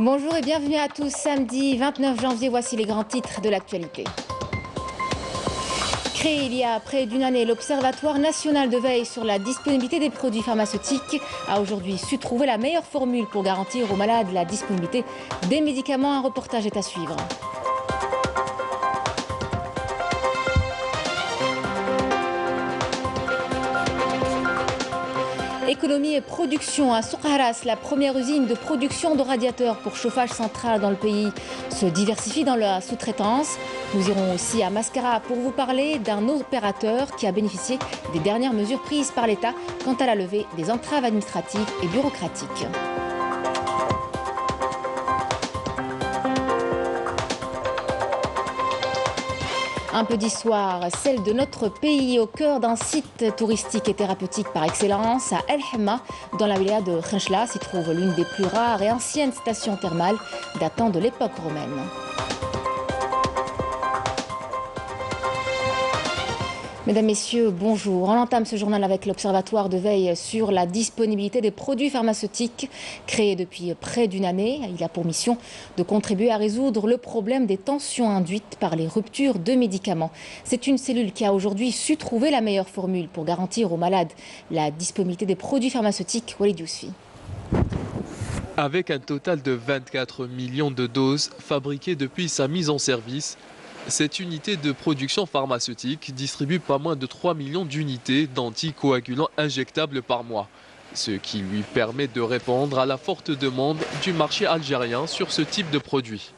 Bonjour et bienvenue à tous. Samedi 29 janvier, voici les grands titres de l'actualité. Créé il y a près d'une année, l'Observatoire national de veille sur la disponibilité des produits pharmaceutiques a aujourd'hui su trouver la meilleure formule pour garantir aux malades la disponibilité des médicaments. Un reportage est à suivre. Économie et production à Soukharas, la première usine de production de radiateurs pour chauffage central dans le pays, se diversifie dans la sous-traitance. Nous irons aussi à Mascara pour vous parler d'un opérateur qui a bénéficié des dernières mesures prises par l'État quant à la levée des entraves administratives et bureaucratiques. Un peu d'histoire, celle de notre pays au cœur d'un site touristique et thérapeutique par excellence, à El Hemma, dans la wilaya de Khenchela, s'y trouve l'une des plus rares et anciennes stations thermales datant de l'époque romaine. Mesdames, Messieurs, bonjour. On entame ce journal avec l'Observatoire de veille sur la disponibilité des produits pharmaceutiques. Créé depuis près d'une année, il a pour mission de contribuer à résoudre le problème des tensions induites par les ruptures de médicaments. C'est une cellule qui a aujourd'hui su trouver la meilleure formule pour garantir aux malades la disponibilité des produits pharmaceutiques. Walid Yousfi. Avec un total de 24 millions de doses fabriquées depuis sa mise en service, cette unité de production pharmaceutique distribue pas moins de 3 millions d'unités d'anticoagulants injectables par mois, ce qui lui permet de répondre à la forte demande du marché algérien sur ce type de produit.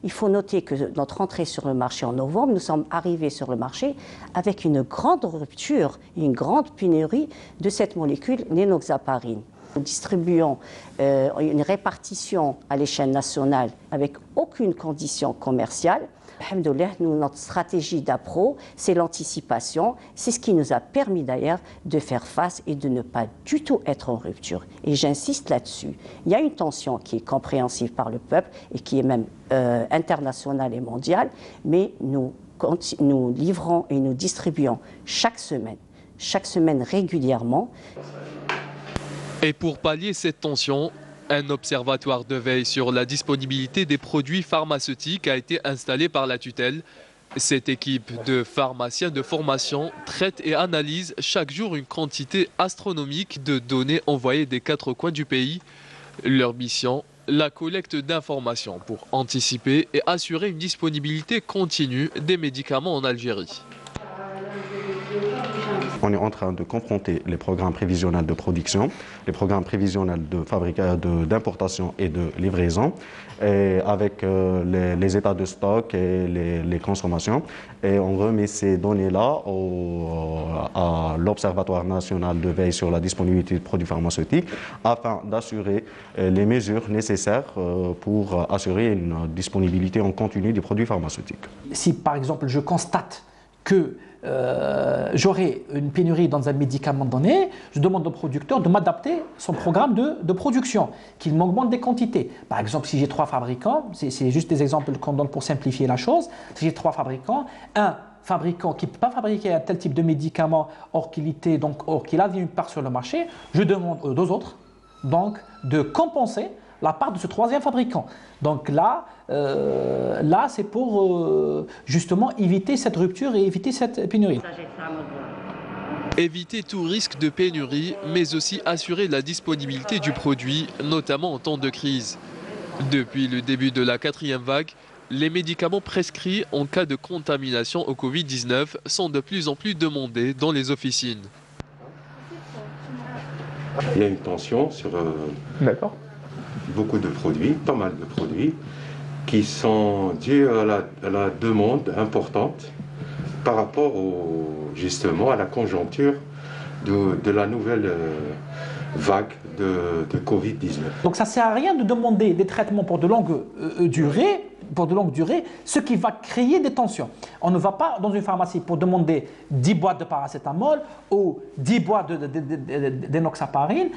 Il faut noter que notre entrée sur le marché en novembre, nous sommes arrivés sur le marché avec une grande rupture, une grande pénurie de cette molécule l'énoxaparine. Nous distribuons une répartition à l'échelle nationale avec aucune condition commerciale. Alhamdoulilah, notre stratégie d'appro, c'est l'anticipation. C'est ce qui nous a permis d'ailleurs de faire face et de ne pas du tout être en rupture. Et j'insiste là-dessus. Il y a une tension qui est compréhensible par le peuple et qui est même internationale et mondiale, mais nous livrons et nous distribuons chaque semaine régulièrement. Et pour pallier cette tension, un observatoire de veille sur la disponibilité des produits pharmaceutiques a été installé par la tutelle. Cette équipe de pharmaciens de formation traite et analyse chaque jour une quantité astronomique de données envoyées des 4 coins du pays. Leur mission, la collecte d'informations pour anticiper et assurer une disponibilité continue des médicaments en Algérie. On est en train de confronter les programmes prévisionnels de production, les programmes prévisionnels d'importation et de livraison, et avec les états de stock et les consommations. Et on remet ces données-là à l'Observatoire national de veille sur la disponibilité de produits pharmaceutiques afin d'assurer les mesures nécessaires pour assurer une disponibilité en continu des produits pharmaceutiques. Si par exemple je constate que j'aurai une pénurie dans un médicament donné, je demande au producteur de m'adapter son programme de production, qu'il m'augmente des quantités. Par exemple, si j'ai 3 fabricants, c'est juste des exemples qu'on donne pour simplifier la chose, si j'ai 3 fabricants, un fabricant qui ne peut pas fabriquer un tel type de médicament or qu'il a une part sur le marché, je demande aux 2 autres donc, de compenser la part de ce 3e fabricant. Donc là c'est pour justement éviter cette rupture et éviter cette pénurie. Éviter tout risque de pénurie, mais aussi assurer la disponibilité du produit, notamment en temps de crise. Depuis le début de la 4e vague, les médicaments prescrits en cas de contamination au Covid-19 sont de plus en plus demandés dans les officines. Il y a une tension sur beaucoup de produits, pas mal de produits, qui sont dus à la demande importante par rapport justement à la conjoncture de la nouvelle vague de Covid-19. Donc ça ne sert à rien de demander des traitements pour de longue durée, ce qui va créer des tensions. On ne va pas dans une pharmacie pour demander 10 boîtes de paracétamol ou 10 boîtes d'énoxaparine.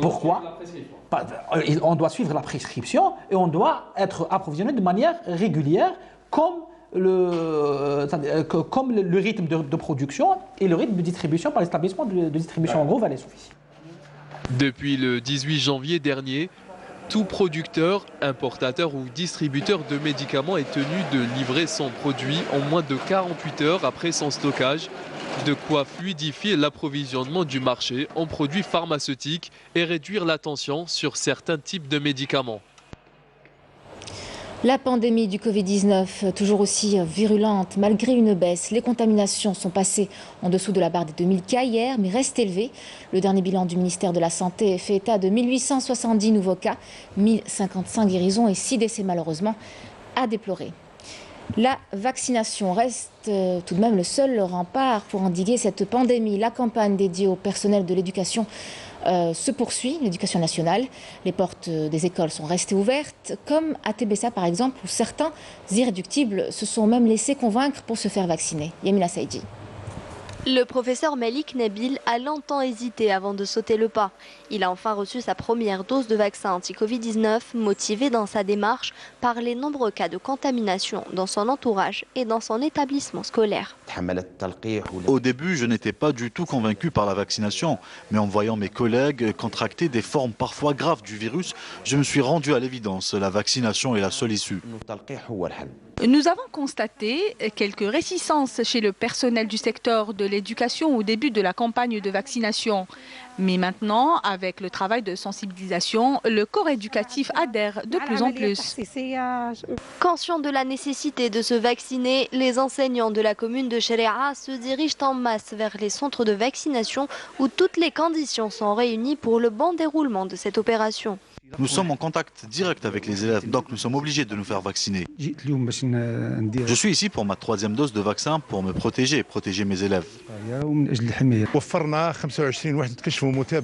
Pourquoi? On doit suivre la prescription et on doit être approvisionné de manière régulière comme le rythme de production et le rythme de distribution par l'établissement de distribution en gros Valais Soufis. Depuis le 18 janvier dernier, Tout producteur, importateur ou distributeur de médicaments est tenu de livrer son produit en moins de 48 heures après son stockage, de quoi fluidifier l'approvisionnement du marché en produits pharmaceutiques et réduire la tension sur certains types de médicaments. La pandémie du Covid-19, toujours aussi virulente, malgré une baisse, les contaminations sont passées en dessous de la barre des 2000 cas hier, mais restent élevées. Le dernier bilan du ministère de la Santé fait état de 1870 nouveaux cas, 1055 guérisons et 6 décès malheureusement à déplorer. La vaccination reste tout de même le seul rempart pour endiguer cette pandémie. La campagne dédiée au personnel de l'éducation se poursuit, l'éducation nationale. Les portes des écoles sont restées ouvertes, comme à Tébessa par exemple, où certains irréductibles se sont même laissés convaincre pour se faire vacciner. Yamina Saïdi. Le professeur Malik Nabil a longtemps hésité avant de sauter le pas. Il a enfin reçu sa première dose de vaccin anti-Covid-19, motivé dans sa démarche par les nombreux cas de contamination dans son entourage et dans son établissement scolaire. Au début, je n'étais pas du tout convaincu par la vaccination, mais en voyant mes collègues contracter des formes parfois graves du virus, je me suis rendu à l'évidence, la vaccination est la seule issue. Nous avons constaté quelques réticences chez le personnel du secteur de l'éducation au début de la campagne de vaccination. Mais maintenant, avec le travail de sensibilisation, le corps éducatif adhère de plus en plus. Conscients de la nécessité de se vacciner, les enseignants de la commune de Cherea se dirigent en masse vers les centres de vaccination où toutes les conditions sont réunies pour le bon déroulement de cette opération. Nous sommes en contact direct avec les élèves, donc nous sommes obligés de nous faire vacciner. Je suis ici pour ma 3e dose de vaccin pour me protéger et protéger mes élèves.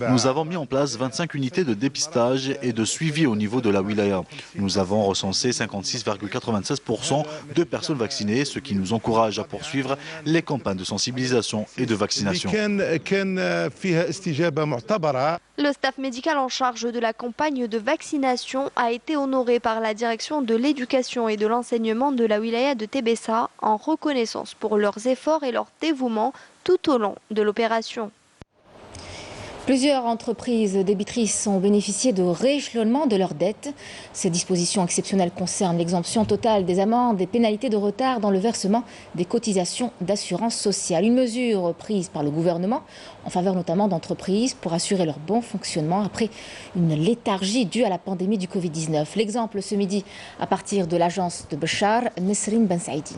Nous avons mis en place 25 unités de dépistage et de suivi au niveau de la wilaya. Nous avons recensé 56,96% de personnes vaccinées, ce qui nous encourage à poursuivre les campagnes de sensibilisation et de vaccination. Le staff médical en charge de la campagne de vaccination a été honoré par la direction de l'éducation et de l'enseignement de la wilaya de Tébessa en reconnaissance pour leurs efforts et leur dévouement tout au long de l'opération. Plusieurs entreprises débitrices ont bénéficié de rééchelonnement de leurs dettes. Ces dispositions exceptionnelles concernent l'exemption totale des amendes et pénalités de retard dans le versement des cotisations d'assurance sociale. Une mesure prise par le gouvernement en faveur notamment d'entreprises pour assurer leur bon fonctionnement après une léthargie due à la pandémie du Covid-19. L'exemple ce midi à partir de l'agence de Béchar, Nesrine Ben Saïdi.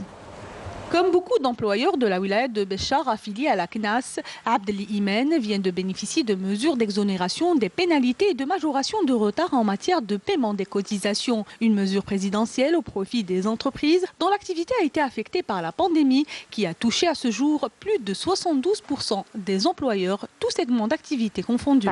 Comme beaucoup d'employeurs de la wilaya de Béchar affiliés à la CNAS, Abdeli Imen vient de bénéficier de mesures d'exonération des pénalités et de majoration de retard en matière de paiement des cotisations. Une mesure présidentielle au profit des entreprises dont l'activité a été affectée par la pandémie qui a touché à ce jour plus de 72% des employeurs, tous segments d'activité confondus.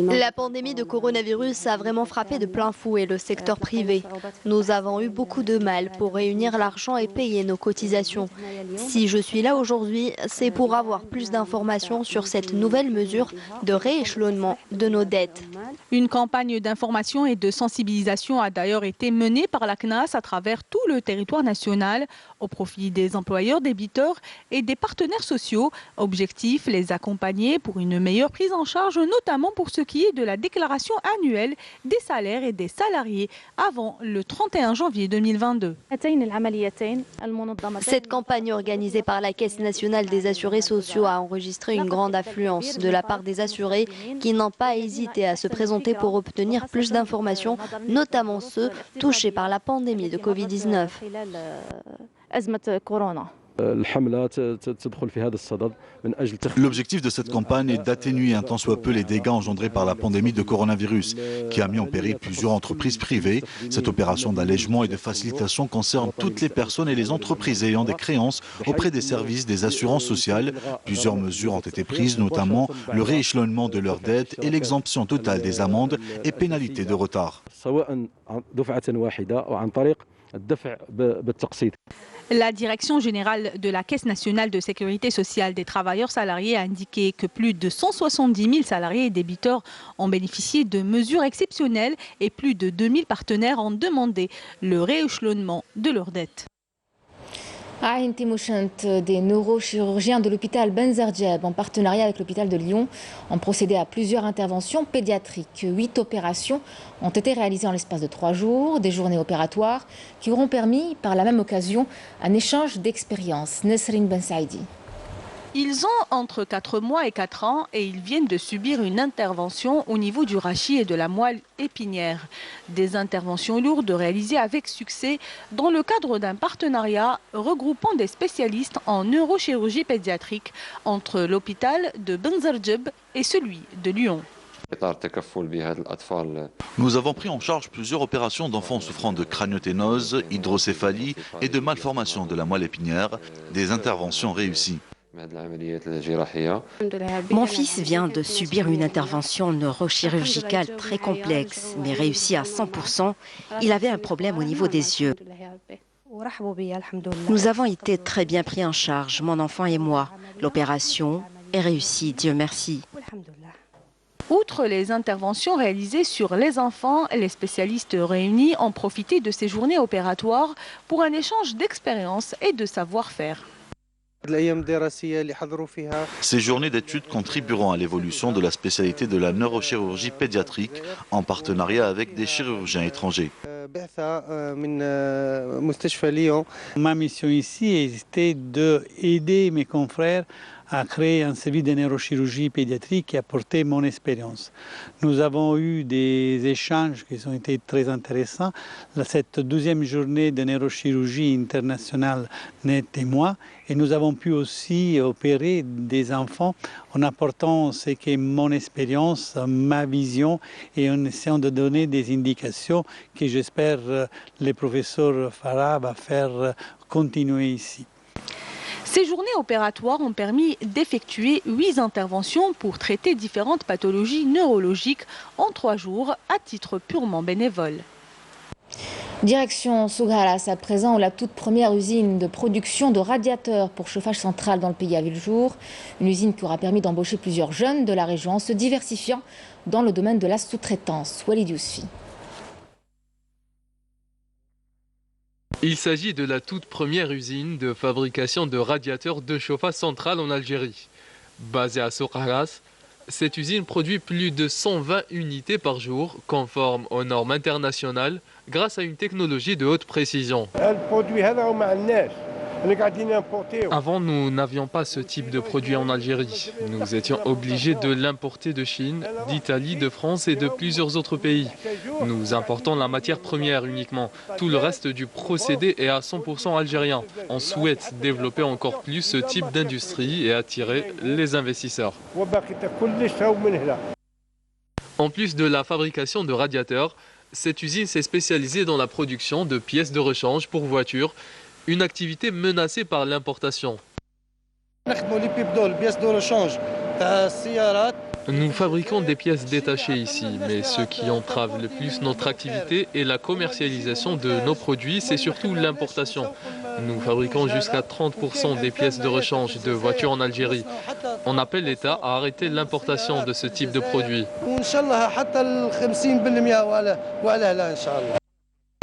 La pandémie de coronavirus a vraiment frappé de plein fouet le secteur privé. Nous avons eu beaucoup de mal pour réunir l'argent et payer nos cotisations. Si je suis là aujourd'hui, c'est pour avoir plus d'informations sur cette nouvelle mesure de rééchelonnement de nos dettes. Une campagne d'information et de sensibilisation a d'ailleurs été menée par la CNAS à travers tout le territoire national au profit des employeurs, débiteurs et des partenaires sociaux. Objectif, les accompagner pour une meilleure prise en charge, notamment pour ce qui est de la déclaration annuelle des salaires et des salariés avant le 31 janvier 2022. Cette campagne organisée par la Caisse nationale des assurés sociaux a enregistré une grande affluence de la part des assurés qui n'ont pas hésité à se présenter pour obtenir plus d'informations, notamment ceux touchés par la pandémie de Covid-19. L'objectif de cette campagne est d'atténuer un tant soit peu les dégâts engendrés par la pandémie de coronavirus qui a mis en péril plusieurs entreprises privées. Cette opération d'allègement et de facilitation concerne toutes les personnes et les entreprises ayant des créances auprès des services des assurances sociales. Plusieurs mesures ont été prises, notamment le rééchelonnement de leurs dettes et l'exemption totale des amendes et pénalités de retard. La Direction générale de la Caisse nationale de sécurité sociale des travailleurs salariés a indiqué que plus de 170 000 salariés et débiteurs ont bénéficié de mesures exceptionnelles et plus de 2 000 partenaires ont demandé le rééchelonnement de leurs dettes. Aïn Timouchent, des neurochirurgiens de l'hôpital Benzerjeb, en partenariat avec l'hôpital de Lyon, ont procédé à plusieurs interventions pédiatriques. 8 opérations ont été réalisées en l'espace de 3 jours, des journées opératoires qui auront permis, par la même occasion, un échange d'expériences. Nesrine Ben Saïdi. Ils ont entre 4 mois et 4 ans et ils viennent de subir une intervention au niveau du rachis et de la moelle épinière. Des interventions lourdes réalisées avec succès dans le cadre d'un partenariat regroupant des spécialistes en neurochirurgie pédiatrique entre l'hôpital de Benzerjeb et celui de Lyon. Nous avons pris en charge plusieurs opérations d'enfants souffrant de craniothénose, hydrocéphalie et de malformations de la moelle épinière, des interventions réussies. Mon fils vient de subir une intervention neurochirurgicale très complexe, mais réussie à 100%. Il avait un problème au niveau des yeux. Nous avons été très bien pris en charge, mon enfant et moi. L'opération est réussie, Dieu merci. Outre les interventions réalisées sur les enfants, les spécialistes réunis ont profité de ces journées opératoires pour un échange d'expériences et de savoir-faire. Ces journées d'études contribueront à l'évolution de la spécialité de la neurochirurgie pédiatrique en partenariat avec des chirurgiens étrangers. Ma mission ici était d'aider mes confrères à créer un service de neurochirurgie pédiatrique et apporter mon expérience. Nous avons eu des échanges qui ont été très intéressants. Cette 12e journée de neurochirurgie internationale n'est témoin et nous avons pu aussi opérer des enfants en apportant ce qu'est mon expérience, ma vision et en essayant de donner des indications que j'espère le professeur Farah va faire continuer ici. Ces journées opératoires ont permis d'effectuer 8 interventions pour traiter différentes pathologies neurologiques en 3 jours à titre purement bénévole. Direction Sogalas à présent, où la toute première usine de production de radiateurs pour chauffage central dans le pays a vu le jour. Une usine qui aura permis d'embaucher plusieurs jeunes de la région en se diversifiant dans le domaine de la sous-traitance. Walid Yousfi. Il s'agit de la toute première usine de fabrication de radiateurs de chauffage central en Algérie. Basée à Sogalas, cette usine produit plus de 120 unités par jour, conformes aux normes internationales, grâce à une technologie de haute précision. Avant, nous n'avions pas ce type de produit en Algérie. Nous étions obligés de l'importer de Chine, d'Italie, de France et de plusieurs autres pays. Nous importons la matière première uniquement. Tout le reste du procédé est à 100% algérien. On souhaite développer encore plus ce type d'industrie et attirer les investisseurs. En plus de la fabrication de radiateurs, cette usine s'est spécialisée dans la production de pièces de rechange pour voitures, une activité menacée par l'importation. Nous fabriquons des pièces détachées ici, mais ce qui entrave le plus notre activité et la commercialisation de nos produits, c'est surtout l'importation. Nous fabriquons jusqu'à 30% des pièces de rechange de voitures en Algérie. On appelle l'État à arrêter l'importation de ce type de produits.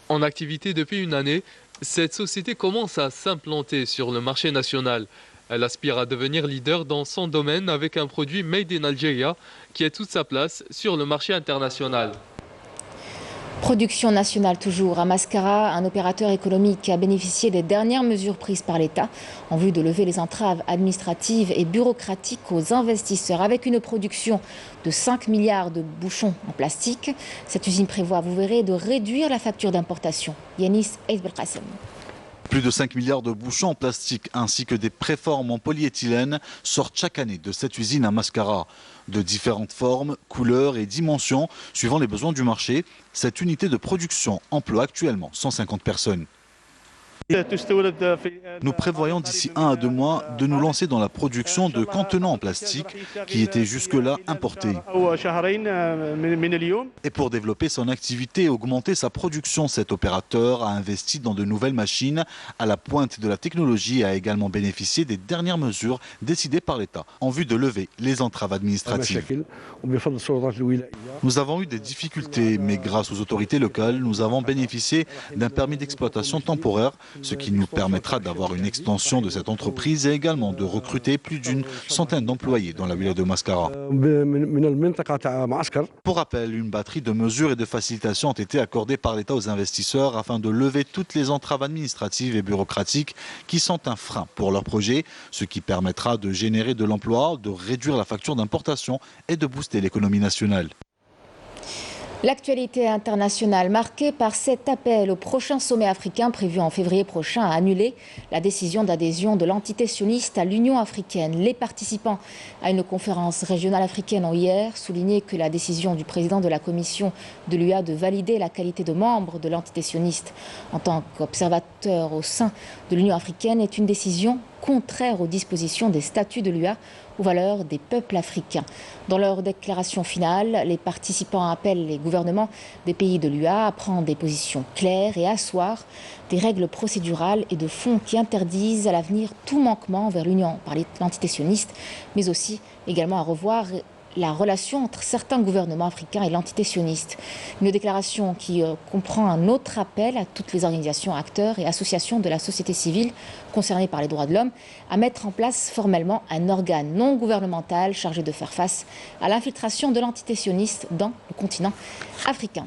En activité depuis une année, cette société commence à s'implanter sur le marché national. Elle aspire à devenir leader dans son domaine avec un produit made in Algeria qui a toute sa place sur le marché international. Production nationale toujours. À Mascara, un opérateur économique a bénéficié des dernières mesures prises par l'État en vue de lever les entraves administratives et bureaucratiques aux investisseurs. Avec une production de 5 milliards de bouchons en plastique, cette usine prévoit, vous verrez, de réduire la facture d'importation. Yanis Eizbelkasem. Plus de 5 milliards de bouchons en plastique ainsi que des préformes en polyéthylène sortent chaque année de cette usine à Mascara. De différentes formes, couleurs et dimensions, suivant les besoins du marché, cette unité de production emploie actuellement 150 personnes. Nous prévoyons d'ici 1 à 2 mois de nous lancer dans la production de contenants en plastique qui étaient jusque-là importés. Et pour développer son activité et augmenter sa production, cet opérateur a investi dans de nouvelles machines à la pointe de la technologie et a également bénéficié des dernières mesures décidées par l'État en vue de lever les entraves administratives. Nous avons eu des difficultés, mais grâce aux autorités locales, nous avons bénéficié d'un permis d'exploitation temporaire ce qui nous permettra d'avoir une extension de cette entreprise et également de recruter plus d'une centaine d'employés dans la wilaya de Mascara. Pour rappel, une batterie de mesures et de facilitations ont été accordées par l'État aux investisseurs afin de lever toutes les entraves administratives et bureaucratiques qui sont un frein pour leur projet, ce qui permettra de générer de l'emploi, de réduire la facture d'importation et de booster l'économie nationale. L'actualité internationale marquée par cet appel au prochain sommet africain prévu en février prochain à annuler la décision d'adhésion de l'entité sioniste à l'Union africaine. Les participants à une conférence régionale africaine ont hier souligné que la décision du président de la commission de l'UA de valider la qualité de membre de l'entité sioniste en tant qu'observateur au sein de l'Union africaine est une décision contraire aux dispositions des statuts de l'UA aux valeurs des peuples africains. Dans leur déclaration finale, les participants appellent les gouvernements des pays de l'UA à prendre des positions claires et asseoir des règles procédurales et de fond qui interdisent à l'avenir tout manquement vers l'Union par l'entité sioniste, mais aussi également à revoir la relation entre certains gouvernements africains et l'entité sioniste. Une déclaration qui comprend un autre appel à toutes les organisations, acteurs et associations de la société civile concernées par les droits de l'homme à mettre en place formellement un organe non gouvernemental chargé de faire face à l'infiltration de l'entité sioniste dans le continent africain.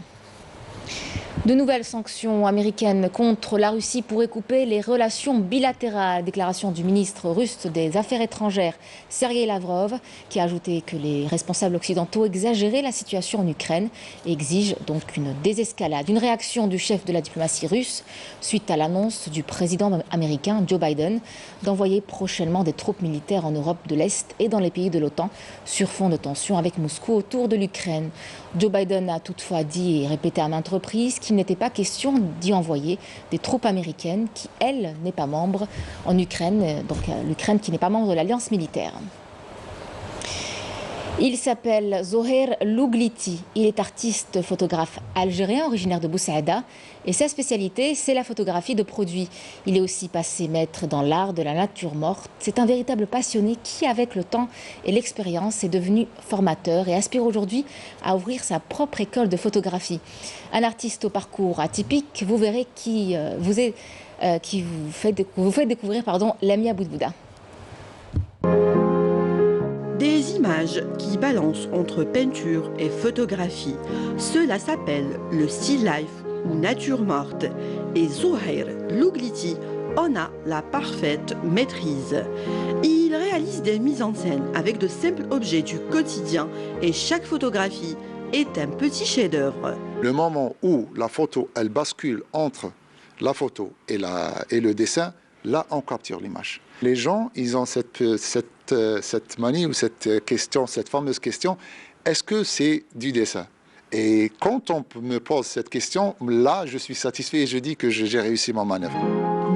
De nouvelles sanctions américaines contre la Russie pourraient couper les relations bilatérales. Déclaration du ministre russe des Affaires étrangères, Sergei Lavrov, qui a ajouté que les responsables occidentaux exagéraient la situation en Ukraine et exigent donc une désescalade. Une réaction du chef de la diplomatie russe suite à l'annonce du président américain Joe Biden d'envoyer prochainement des troupes militaires en Europe de l'Est et dans les pays de l'OTAN sur fond de tensions avec Moscou autour de l'Ukraine. Joe Biden a toutefois dit et répété à maintes reprises qu'il n'était pas question d'y envoyer des troupes américaines qui, elle, n'est pas membre en Ukraine, donc l'Ukraine qui n'est pas membre de l'alliance militaire. Il s'appelle Zoher Lougliti. Il est artiste photographe algérien originaire de Boussaïda et sa spécialité, c'est la photographie de produits. Il est aussi passé maître dans l'art de la nature morte. C'est un véritable passionné qui, avec le temps et l'expérience, est devenu formateur et aspire aujourd'hui à ouvrir sa propre école de photographie. Un artiste au parcours atypique, vous verrez qui vous fait découvrir Lamia Boudbouda. Des images qui balancent entre peinture et photographie. Cela s'appelle le still life ou nature morte. Et Zoher Lougliti en a la parfaite maîtrise. Il réalise des mises en scène avec de simples objets du quotidien et chaque photographie est un petit chef-d'œuvre. Le moment où la photo, elle bascule entre la photo et le dessin, là, on capture l'image. Les gens, ils ont cette manie ou cette question, cette fameuse question, est-ce que c'est du dessin? Et quand on me pose cette question, là, je suis satisfait et je dis que j'ai réussi ma manœuvre.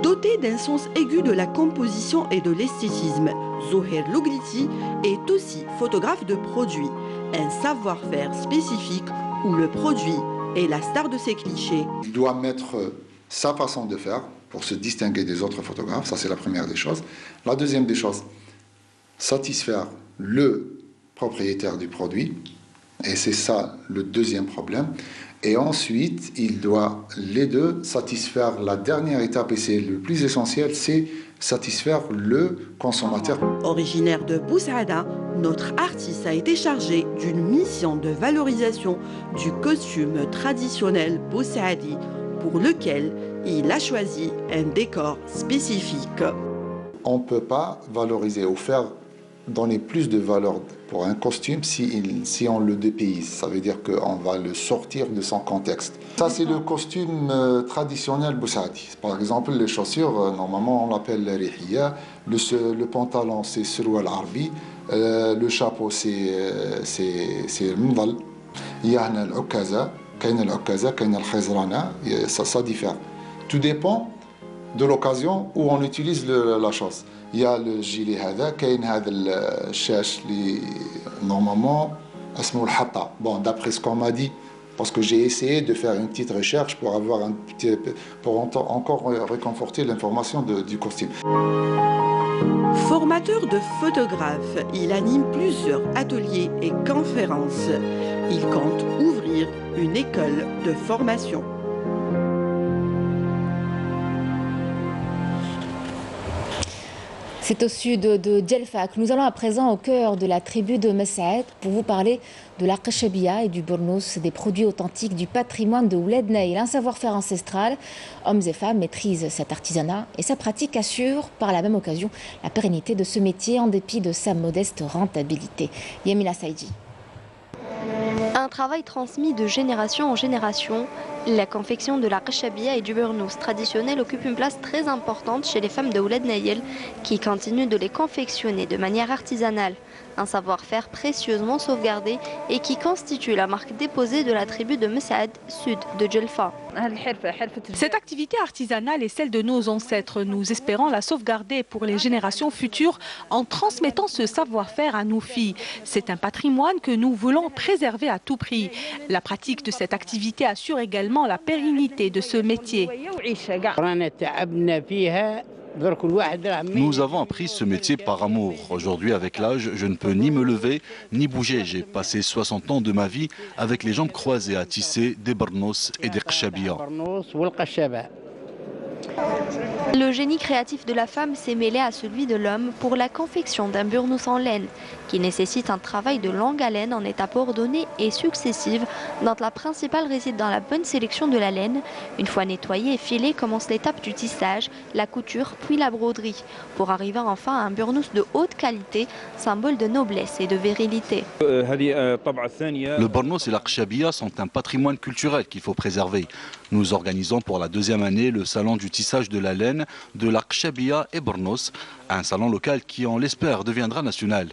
Doté d'un sens aigu de la composition et de l'esthétisme, Zoher Lougliti est aussi photographe de produits, un savoir-faire spécifique où le produit est la star de ses clichés. Il doit mettre sa façon de faire pour se distinguer des autres photographes, ça c'est la première des choses. La deuxième des choses, satisfaire le propriétaire du produit, et c'est ça le deuxième problème. Et ensuite, il doit les deux satisfaire la dernière étape, et c'est le plus essentiel, c'est satisfaire le consommateur. Originaire de Boussaïda, notre artiste a été chargé d'une mission de valorisation du costume traditionnel boussaïdi, pour lequel il a choisi un décor spécifique. On ne peut pas valoriser ou faire donner plus de valeur pour un costume si on le dépayse. Ça veut dire qu'on va le sortir de son contexte. Ça, c'est le costume traditionnel boussaïdi. Par exemple, les chaussures, normalement, on l'appelle la rihiya. Le pantalon, c'est surwal arbi. Le chapeau, c'est le mdal. Il y a l'okaza. Ça diffère. Tout dépend de l'occasion où on utilise la chose. Il y a le gilet le chash normalement bon, d'après ce qu'on m'a dit, parce que j'ai essayé de faire une petite recherche pour avoir encore réconforter l'information du costume. Formateur de photographe, il anime plusieurs ateliers et conférences. Il compte ouvrir une école de formation. C'est au sud de Djelfa que nous allons à présent au cœur de la tribu de Messaed pour vous parler de la Khashabia et du Bournos, des produits authentiques du patrimoine de Ouled Naïl. Un savoir-faire ancestral. Hommes et femmes maîtrisent cet artisanat et sa pratique assure par la même occasion la pérennité de ce métier en dépit de sa modeste rentabilité. Yamina Saïdi. Un travail transmis de génération en génération. La confection de la Khashabia et du Bournos traditionnel occupe une place très importante chez les femmes de Ouled Naïl qui continuent de les confectionner de manière artisanale. Un savoir-faire précieusement sauvegardé et qui constitue la marque déposée de la tribu de Messaed, sud de Djelfa. Cette activité artisanale est celle de nos ancêtres. Nous espérons la sauvegarder pour les générations futures en transmettant ce savoir-faire à nos filles. C'est un patrimoine que nous voulons préserver à tout prix. La pratique de cette activité assure également la pérennité de ce métier. Nous avons appris ce métier par amour. Aujourd'hui, avec l'âge, je ne peux ni me lever, ni bouger. J'ai passé 60 ans de ma vie avec les jambes croisées à tisser des Bournos et des Khashabia. Le génie créatif de la femme s'est mêlé à celui de l'homme pour la confection d'un Bournos en laine, qui nécessite un travail de longue haleine en étapes ordonnées et successives, dont la principale réside dans la bonne sélection de la laine. Une fois nettoyée et filée, commence l'étape du tissage, la couture, puis la broderie, pour arriver enfin à un Bournos de haute qualité, symbole de noblesse et de virilité. Le Bournos et la Khashabia sont un patrimoine culturel qu'il faut préserver. Nous organisons pour la deuxième année le salon du tissage de la laine de la Khashabia et Bournos, un salon local qui, on l'espère, deviendra national.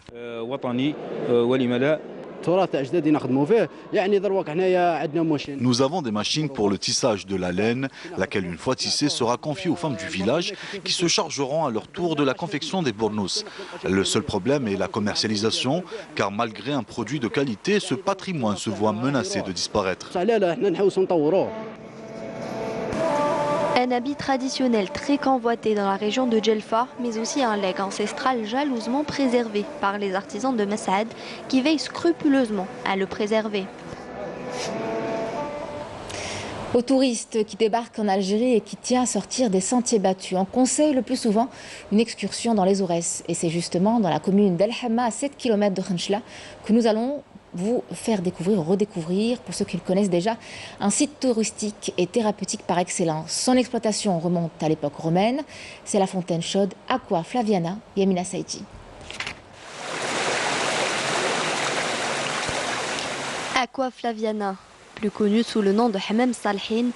Nous avons des machines pour le tissage de la laine, laquelle une fois tissée sera confiée aux femmes du village qui se chargeront à leur tour de la confection des Bournos. Le seul problème est la commercialisation, car malgré un produit de qualité, ce patrimoine se voit menacé de disparaître. Un habit traditionnel très convoité dans la région de Djelfa, mais aussi un legs ancestral jalousement préservé par les artisans de Messaed qui veillent scrupuleusement à le préserver. Aux touristes qui débarquent en Algérie et qui tiennent à sortir des sentiers battus, on conseille le plus souvent une excursion dans les Aurès. Et c'est justement dans la commune d'El Hamma, à 7 km de Khenchela, que nous allons vous faire découvrir, redécouvrir, pour ceux qui le connaissent déjà, un site touristique et thérapeutique par excellence. Son exploitation remonte à l'époque romaine. C'est la fontaine chaude Aqua Flaviana, Yamina Saïdi. Aqua Flaviana, plus connue sous le nom de Hammam Salhin,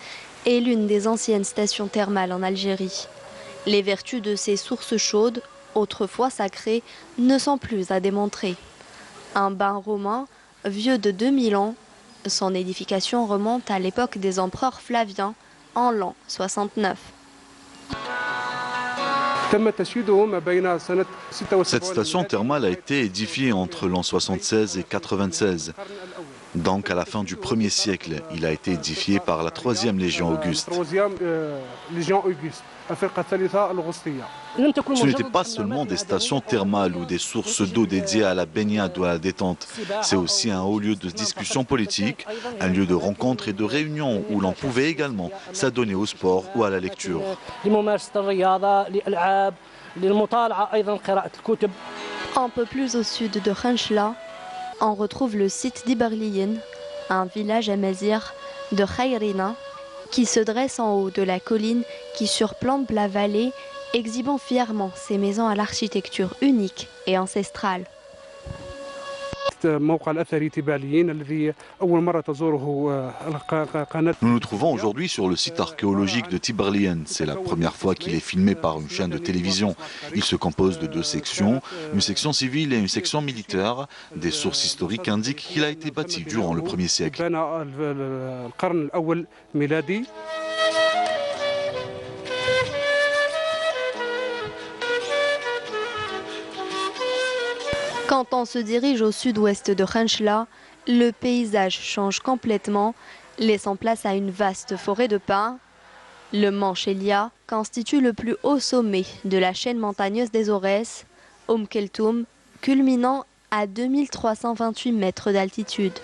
est l'une des anciennes stations thermales en Algérie. Les vertus de ces sources chaudes, autrefois sacrées, ne sont plus à démontrer. Un bain romain vieux de 2000 ans, son édification remonte à l'époque des empereurs Flaviens en l'an 69. Cette station thermale a été édifiée entre l'an 76 et 96. Donc à la fin du 1er siècle, il a été édifié par la 3e Légion Auguste. Ce n'était pas seulement des stations thermales ou des sources d'eau dédiées à la baignade ou à la détente. C'est aussi un haut lieu de discussion politique, un lieu de rencontre et de réunion où l'on pouvait également s'adonner au sport ou à la lecture. Un peu plus au sud de Khenchela, on retrouve le site d'Ibarliyin, un village amazigh de Khayrina, qui se dresse en haut de la colline qui surplombe la vallée, exhibant fièrement ses maisons à l'architecture unique et ancestrale. Nous nous trouvons aujourd'hui sur le site archéologique de Tibarliyen. C'est la première fois qu'il est filmé par une chaîne de télévision. Il se compose de 2 sections, une section civile et une section militaire. Des sources historiques indiquent qu'il a été bâti durant le 1er siècle. Quand on se dirige au sud-ouest de Khenchela, le paysage change complètement, laissant place à une vaste forêt de pins. Le mont Chelia constitue le plus haut sommet de la chaîne montagneuse des Aurès, Keltoum, culminant à 2328 mètres d'altitude.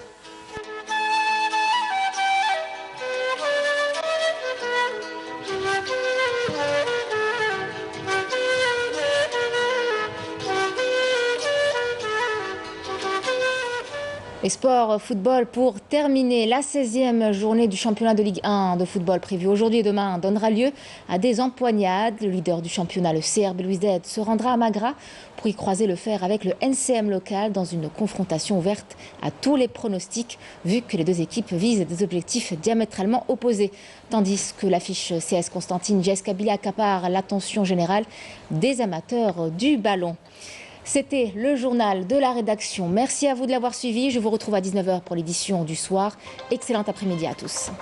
Et sport, football, pour terminer, la 16e journée du championnat de Ligue 1 de football prévue aujourd'hui et demain donnera lieu à des empoignades. Le leader du championnat, le CR Belouizdad, se rendra à Magra pour y croiser le fer avec le NCM local dans une confrontation ouverte à tous les pronostics, vu que les deux équipes visent des objectifs diamétralement opposés. Tandis que l'affiche CS Constantine Jess Kabylie accapare l'attention générale des amateurs du ballon. C'était le journal de la rédaction. Merci à vous de l'avoir suivi. Je vous retrouve à 19h pour l'édition du soir. Excellent après-midi à tous.